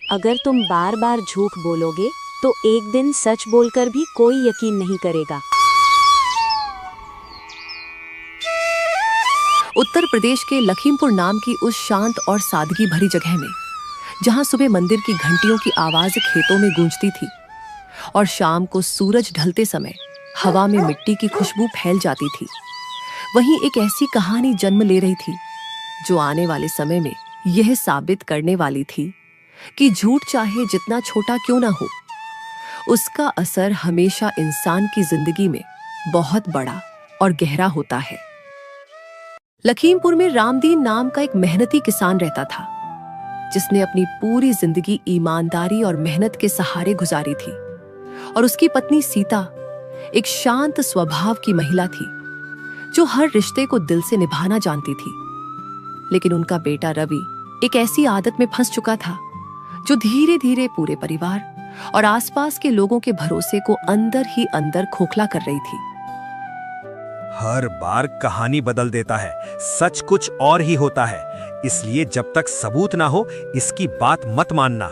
अगर तुम बार बार झूठ बोलोगे तो एक दिन सच बोलकर भी कोई यकीन नहीं करेगा। उत्तर प्रदेश के लखीमपुर नाम की उस शांत और सादगी भरी जगह में, जहां सुबह मंदिर की घंटियों की आवाज खेतों में गूंजती थी और शाम को सूरज ढलते समय हवा में मिट्टी की खुशबू फैल जाती थी, वहीं एक ऐसी कहानी जन्म ले रही थी जो आने वाले समय में यह साबित करने वाली थी कि झूठ चाहे जितना छोटा क्यों ना हो, उसका असर हमेशा इंसान की जिंदगी में बहुत बड़ा और गहरा होता है। लखीमपुर में रामदीन नाम का एक मेहनती किसान रहता था, जिसने अपनी पूरी जिंदगी ईमानदारी और मेहनत के सहारे गुजारी थी। और उसकी पत्नी सीता एक शांत स्वभाव की महिला थी, जो हर रिश्ते को दिल से निभाना जानती थी। लेकिन उनका बेटा रवि एक ऐसी आदत में फंस चुका था जो धीरे धीरे पूरे परिवार और आसपास के लोगों के भरोसे को अंदर ही अंदर खोखला कर रही थी। हर बार कहानी बदल देता है, सच कुछ और ही होता है, इसलिए जब तक सबूत ना हो इसकी बात मत मानना।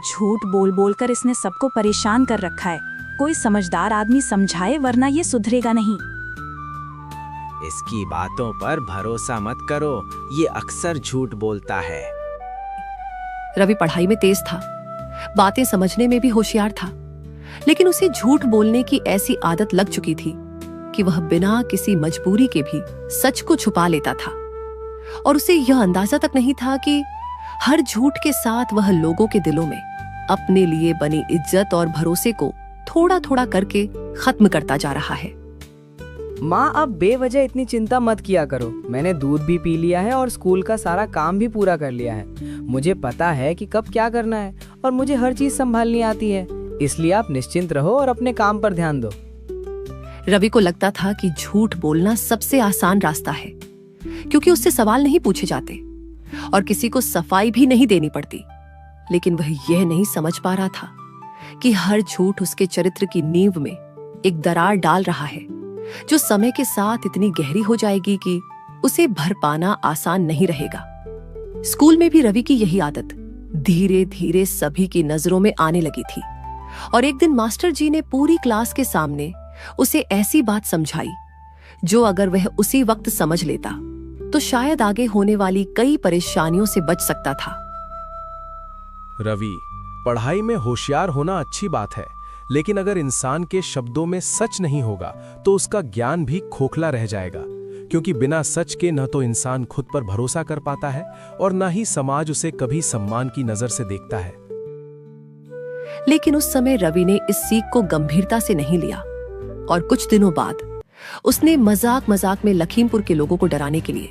झूठ बोल बोल कर इसने सबको परेशान कर रखा है। कोई समझदार आदमी समझाए, वरना ये सुधरेगा नहीं। इसकी बातों पर भरोसा मत करो, ये अक्सर झूठ बोलता है। रवि पढ़ाई में तेज था, बातें समझने में भी होशियार था, लेकिन उसे झूठ बोलने की ऐसी आदत लग चुकी थी कि वह बिना किसी मजबूरी के भी सच को छुपा लेता था। और उसे यह अंदाजा तक नहीं था कि हर झूठ के साथ वह लोगों के दिलों में अपने लिए बनी इज्जत और भरोसे को थोड़ा थोड़ा करके खत्म करता जा रहा है। माँ, अब बेवजह इतनी चिंता मत किया करो। मैंने दूध भी पी लिया है और स्कूल का सारा काम भी पूरा कर लिया है। मुझे पता है कि कब क्या करना है और मुझे हर चीज संभालनी आती है, इसलिए आप निश्चिंत रहो और अपने काम पर ध्यान दो। रवि को लगता था कि झूठ बोलना सबसे आसान रास्ता है, क्योंकि उससे सवाल नहीं पूछे जाते और किसी को सफाई भी नहीं देनी पड़ती। लेकिन वह यह नहीं समझ पा रहा था कि हर झूठ उसके चरित्र की नींव में एक दरार डाल रहा है, जो समय के साथ इतनी गहरी हो जाएगी कि उसे भर पाना आसान नहीं रहेगा। स्कूल में भी रवि की यही आदत धीरे धीरे सभी की नजरों में आने लगी थी। और एक दिन मास्टर जी ने पूरी क्लास के सामने उसे ऐसी बात समझाई जो अगर वह उसी वक्त समझ लेता तो शायद आगे होने वाली कई परेशानियों से बच सकता था। रवि, पढ़ाई में होशियार होना अच्छी बात है, लेकिन अगर इंसान के शब्दों में सच नहीं होगा तो उसका ज्ञान भी खोखला रह जाएगा, क्योंकि बिना सच के न तो इंसान खुद पर भरोसा कर पाता है और न ही समाज उसे कभी सम्मान की नजर से देखता है। लेकिन उस समय रवि ने इस सीख को गंभीरता से नहीं लिया और कुछ दिनों बाद उसने मजाक मजाक में लखीमपुर के लोगों को डराने के लिए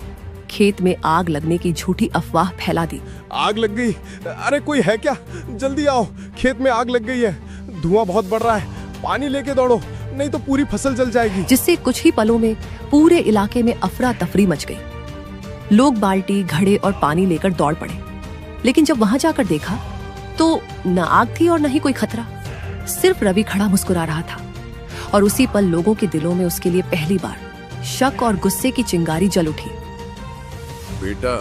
खेत में आग लगने की झूठी अफवाह फैला दी। आग लग गई, अरे कोई है क्या? जल्दी आओ, खेत में आग लग गई है, धुआं बहुत बढ़ रहा है, पानी लेके दौड़ो, नहीं तो पूरी फसल जल जाएगी। जिससे कुछ ही पलों में पूरे इलाके में अफरा तफरी मच गई। लोग बाल्टी, घड़े और पानी लेकर दौड़ पड़े, लेकिन जब वहां जाकर देखा तो न आग थी और न ही कोई खतरा। सिर्फ रवि खड़ा मुस्कुरा रहा था और उसी पल लोगों के दिलों में उसके लिए पहली बार शक और गुस्से की चिंगारी जल उठी। बेटा,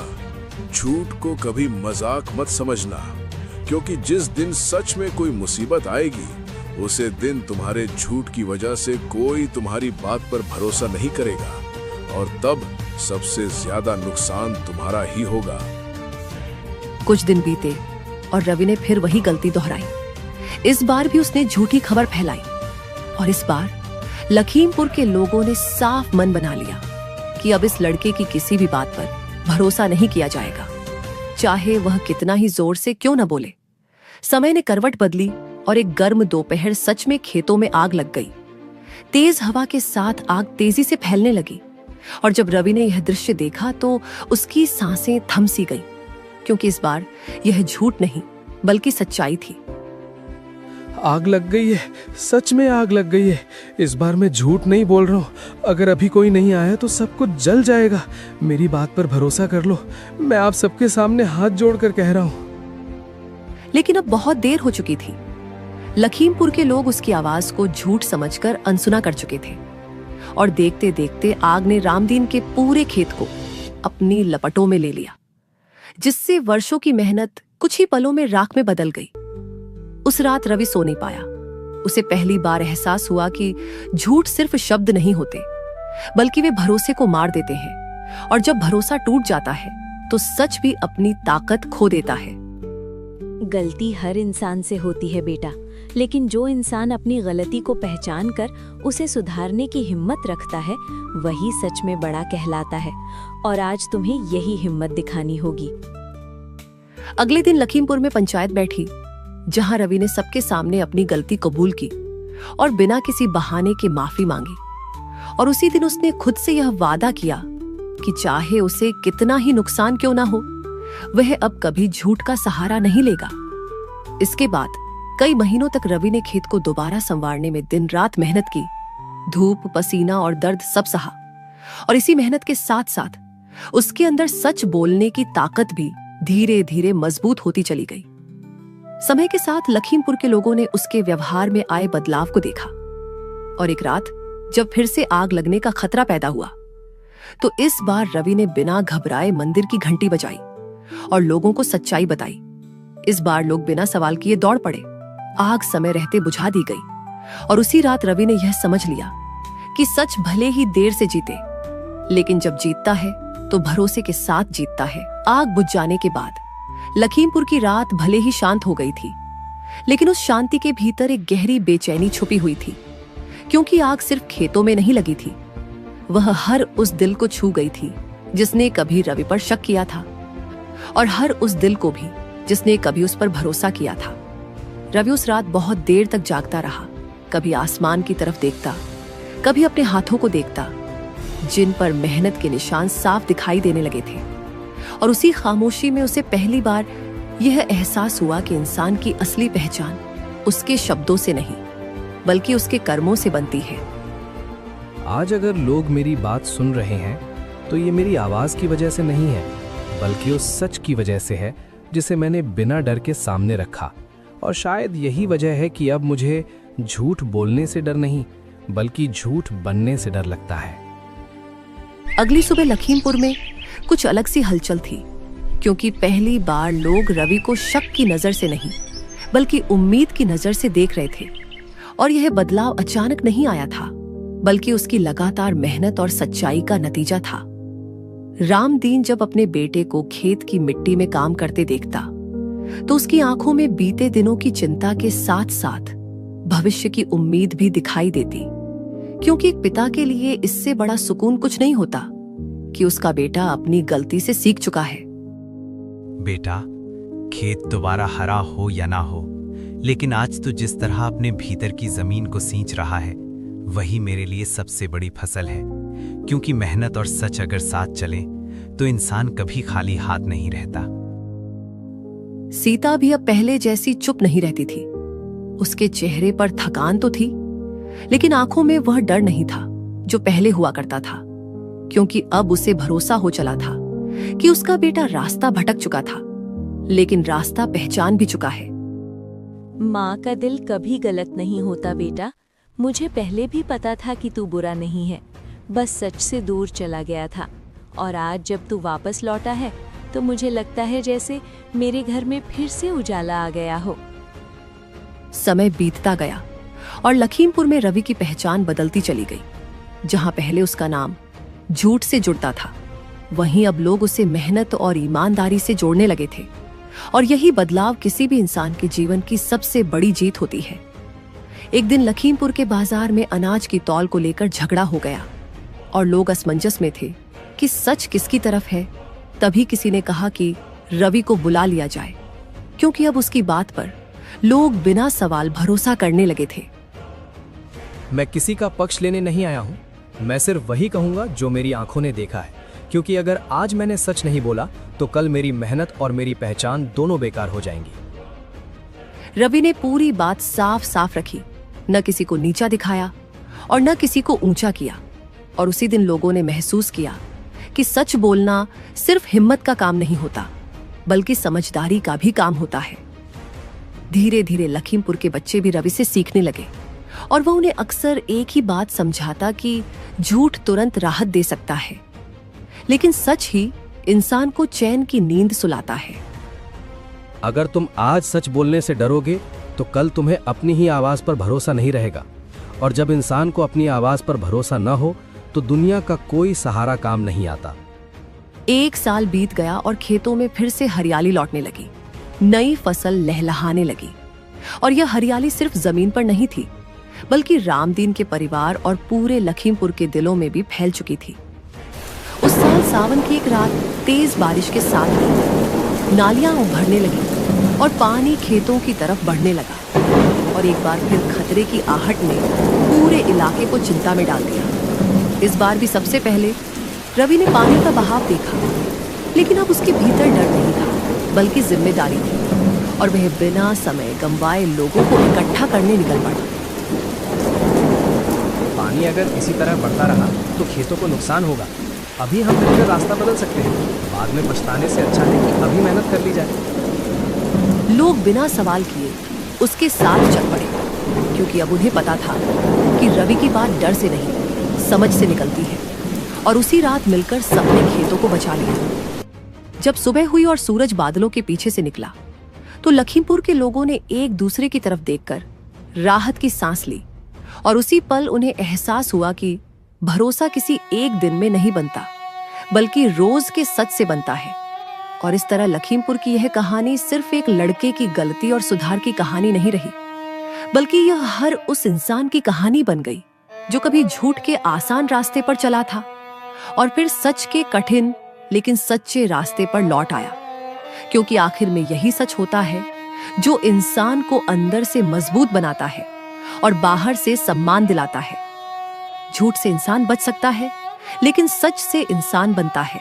झूठ को कभी मजाक मत समझना, क्योंकि जिस दिन सच में कोई मुसीबत आएगी उसे दिन तुम्हारे झूठ की वजह से कोई तुम्हारी बात पर भरोसा नहीं करेगा और तब सबसे ज्यादा नुकसान तुम्हारा ही होगा। कुछ दिन बीते और रवि ने फिर वही गलती दोहराई। इस बार भी उसने झूठी खबर फैलाई और इस बार लखीमपुर के लोगों ने साफ मन बना लिया कि अब इस लड़के की किसी भी बात पर भरोसा नहीं किया जाएगा, चाहे वह कितना ही जोर से क्यों न बोले। समय ने करवट बदली और एक गर्म दोपहर सच में खेतों में आग लग गई। तेज हवा के साथ आग तेजी से फैलने लगी और जब रवि ने यह दृश्य देखा तो उसकी सांसें थम सी गईं, क्योंकि इस बार यह झूठ नहीं बल्कि सच्चाई थी। आग लग गई है, सच में आग लग गई है। इस बार मैं झूठ नहीं बोल रहा हूँ। अगर अभी कोई नहीं आया तो सब कुछ जल जाएगा। मेरी बात पर भरोसा कर लो, मैं आप सबके सामने हाथ जोड़कर कह रहा हूँ। लेकिन अब बहुत देर हो चुकी थी। लखीमपुर के लोग उसकी आवाज को झूठ समझकर अनसुना कर चुके थे और देखते देखते आग ने रामदीन के पूरे खेत को अपनी लपटों में ले लिया, जिससे वर्षों की मेहनत कुछ ही पलों में राख में बदल गई। उस रात रवि सो नहीं पाया। उसे पहली बार एहसास हुआ कि झूठ सिर्फ शब्द नहीं होते, बल्कि वे भरोसे को मार देते हैं, और जब भरोसा टूट जाता है तो सच भी अपनी ताकत खो देता है। गलती हर इंसान से होती है बेटा, लेकिन जो इंसान अपनी गलती को पहचान कर उसे सुधारने की हिम्मत रखता है वही सच में बड़ा कहलाता है, और आज तुम्हें यही हिम्मत दिखानी होगी। अगले दिन लखीमपुर में पंचायत बैठी, जहां रवि ने सबके सामने अपनी गलती कबूल की और बिना किसी बहाने के माफी मांगी। और उसी दिन उसने खुद से यह वादा किया कि चाहे उसे कितना ही नुकसान क्यों ना हो, वह अब कभी झूठ का सहारा नहीं लेगा। इसके बाद कई महीनों तक रवि ने खेत को दोबारा संवारने में दिन रात मेहनत की। धूप, पसीना और दर्द सब सहा, और इसी मेहनत के साथ साथ उसके अंदर सच बोलने की ताकत भी धीरे धीरे मजबूत होती चली गई। समय के साथ लखीमपुर के लोगों ने उसके व्यवहार में आए बदलाव को देखा, और एक रात जब फिर से आग लगने का खतरा पैदा हुआ, तो इस बार रवि ने बिना घबराए मंदिर की घंटी बजाई और लोगों को सच्चाई बताई। इस बार लोग बिना सवाल किए दौड़ पड़े। आग समय रहते बुझा दी गई, और उसी रात रवि ने यह समझ लिया कि सच भले ही देर से जीते, लेकिन जब जीतता है तो भरोसे के साथ जीतता है। आग बुझ जाने के बाद लखीमपुर की रात भले ही शांत हो गई थी, लेकिन उस शांति के भीतर एक गहरी बेचैनी छुपी हुई थी, क्योंकि आग सिर्फ खेतों में नहीं लगी थी, वह हर उस दिल को छू गई थी जिसने कभी रवि पर शक किया था, और हर उस दिल को भी जिसने कभी उस पर भरोसा किया था। रवि उस रात बहुत देर तक जागता रहा, कभी आसमान की तरफ देखता, कभी अपने हाथों को देखता जिन पर मेहनत के निशान साफ दिखाई देने लगे थे। और उसी खामोशी में उसे पहली बार यह एहसास हुआ कि इंसान की असली पहचान उसके शब्दों से नहीं, बल्कि उसके कर्मों से बनती है। आज अगर लोग मेरी बात सुन रहे हैं तो ये मेरी आवाज की वजह से नहीं है, बल्कि उस सच की वजह से है जिसे मैंने बिना डर के सामने रखा। और शायद यही वजह है कि अब मुझे झूठ बोलने से डर नहीं, बल्कि झूठ बनने से डर लगता है। अगली सुबह लखीमपुर में कुछ अलग सी हलचल थी, क्योंकि पहली बार लोग रवि को शक की नजर से नहीं, बल्कि उम्मीद की नजर से देख रहे थे। और यह बदलाव अचानक नहीं आया था, बल्कि उसकी लगातार मेहनत और सच्चाई का नतीजा था। रामदीन जब अपने बेटे को खेत की मिट्टी में काम करते देखता, तो उसकी आंखों में बीते दिनों की चिंता के साथ साथ भविष्य की उम्मीद भी दिखाई देती, क्योंकि एक पिता के लिए इससे बड़ा सुकून कुछ नहीं होता कि उसका बेटा अपनी गलती से सीख चुका है। बेटा, खेत दोबारा हरा हो या ना हो, लेकिन आज तो जिस तरह अपने भीतर की जमीन को सींच रहा है, वही मेरे लिए सबसे बड़ी फसल है। क्योंकि मेहनत और सच अगर साथ चले तो इंसान कभी खाली हाथ नहीं रहता। सीता भी अब पहले जैसी चुप नहीं रहती थी। उसके चेहरे पर थकान तो थी, लेकिन आंखों में वह डर नहीं था जो पहले हुआ करता था, क्योंकि अब उसे भरोसा हो चला था कि उसका बेटा रास्ता भटक चुका था, लेकिन रास्ता पहचान भी चुका है। माँ का दिल कभी गलत नहीं होता बेटा। मुझे पहले भी पता था कि तू बुरा नहीं है, बस सच से दूर चला गया था। और आज जब तू वापस लौटा है तो मुझे लगता है जैसे मेरे घर में फिर से उजाला आ गया हो। समय बीतता गया और लखीमपुर में रवि की पहचान बदलती चली गई। जहां पहले उसका नाम झूठ से जुड़ता था, वहीं अब लोग उसे मेहनत और ईमानदारी से जोड़ने लगे थे। और यही बदलाव किसी भी इंसान के जीवन की सबसे बड़ी जीत होती है। एक दिन लखीमपुर के बाजार में अनाज की तौल को लेकर झगड़ा हो गया और लोग असमंजस में थे कि सच किसकी तरफ है। तभी किसी ने कहा कि रवि को बुला लिया जाए, क्योंकि अब उसकी बात पर लोग बिना सवाल भरोसा करने लगे थे। मैं किसी का पक्ष लेने नहीं आया हूँ, मैं सिर्फ वही कहूंगा जो मेरी आंखों ने देखा है, क्योंकि अगर आज मैंने सच नहीं बोला तो कल मेरी मेहनत और मेरी पहचान दोनों बेकार हो जाएंगी। रवि ने पूरी बात साफ साफ रखी, न किसी को नीचा दिखाया और न किसी को ऊंचा किया। और उसी दिन लोगों ने महसूस किया कि सच बोलना सिर्फ हिम्मत का काम नहीं होता, बल्कि समझदारी का भी काम होता है। धीरे धीरे लखीमपुर के बच्चे भी रवि से सीखने लगे और वह उन्हें अक्सर एक ही बात समझाता कि झूठ तुरंत राहत दे सकता है, लेकिन सच ही इंसान को चैन की नींद सुलाता है। अगर तुम आज सच बोलने से डरोगे तो कल तुम्हें अपनी ही आवाज पर भरोसा नहीं रहेगा, और जब इंसान को अपनी आवाज पर भरोसा न हो तो दुनिया का कोई सहारा काम नहीं आता। 1 साल बीत गया और खेतों में फिर से हरियाली लौटने लगी। नई फसल लहलहाने लगी, और यह हरियाली सिर्फ जमीन पर नहीं थी बल्कि रामदीन के परिवार और पूरे लखीमपुर के दिलों में भी फैल चुकी थी। उस साल सावन की एक रात तेज बारिश के साथ ही नालियां उभरने लगी और पानी खेतों की तरफ बढ़ने लगा, और एक बार फिर खतरे की आहट ने पूरे इलाके को चिंता में डाल दिया। इस बार भी सबसे पहले रवि ने पानी का बहाव देखा, लेकिन अब उसके भीतर डर नहीं था बल्कि जिम्मेदारी थी, और वह बिना समय गंवाए लोगों को इकट्ठा करने निकल पड़ा। पानी अगर इसी तरह बढ़ता रहा तो खेतों को नुकसान होगा। अभी हम मिलकर रास्ता बदल सकते हैं, बाद में पछताने से अच्छा है कि अभी मेहनत कर ली जाए। लोग बिना सवाल किए उसके साथ चल पड़े, क्योंकि अब उन्हें पता था कि रवि की बात डर से नहीं समझ से निकलती है, और उसी रात मिलकर सबने खेतों को बचा लिया। जब सुबह हुई और सूरज बादलों के पीछे से निकला तो लखीमपुर के लोगों ने एक दूसरे की तरफ देखकर राहत की सांस ली, और उसी पल उन्हें एहसास हुआ कि भरोसा किसी एक दिन में नहीं बनता बल्कि रोज के सच से बनता है। और इस तरह लखीमपुर की यह कहानी सिर्फ एक लड़के की गलती और सुधार की कहानी नहीं रही, बल्कि यह हर उस इंसान की कहानी बन गई जो कभी झूठ के आसान रास्ते पर चला था और फिर सच के कठिन लेकिन सच्चे रास्ते पर लौट आया। क्योंकि आखिर में यही सच होता है जो इंसान को अंदर से मजबूत बनाता है और बाहर से सम्मान दिलाता है। झूठ से इंसान बच सकता है, लेकिन सच से इंसान बनता है।